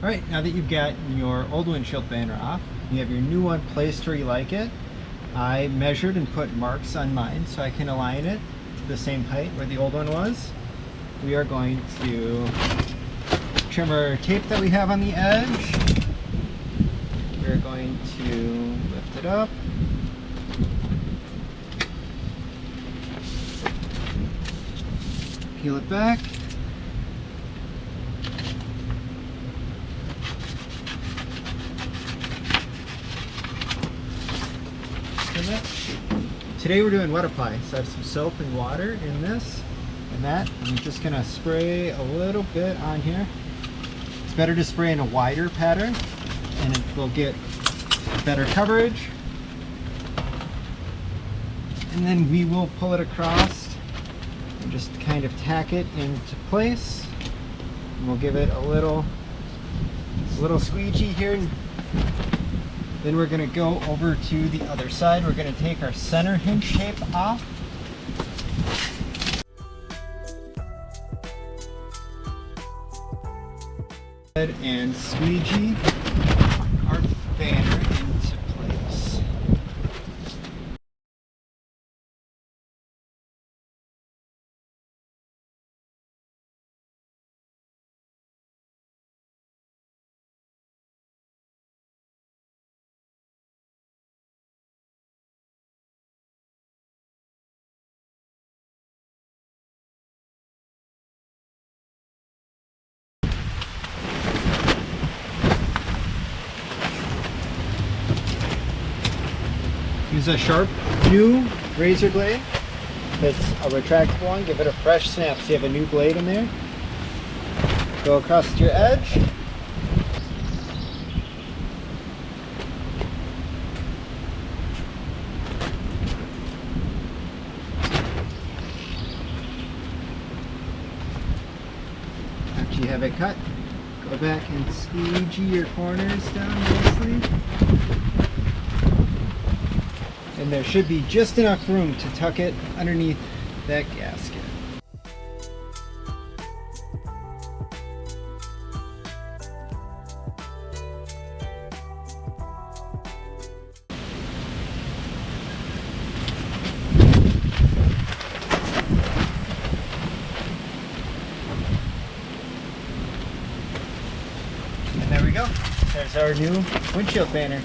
Alright, now that you've got your old windshield banner off, you have your new one placed where you like it. I measured and put marks on mine so I can align it to the same height where the old one was. We are going to trim our tape that we have on the edge. We're going to lift it up. Peel it back. Today we're doing wet apply, so I have some soap and water in this and that. I'm just going to spray a little bit on here. It's better to spray in a wider pattern and it will get better coverage. And then we will pull it across and just kind of tack it into place. And we'll give it a little squeegee here. Then we're going to go over to the other side. We're going to take our center hinge tape off. And squeegee our banner into place. Use a sharp new razor blade that's a retractable one. Give it a fresh snap so you have a new blade in there. Go across your edge. After you have it cut, go back and squeegee your corners down nicely. And there should be just enough room to tuck it underneath that gasket. And there we go. There's our new windshield banner.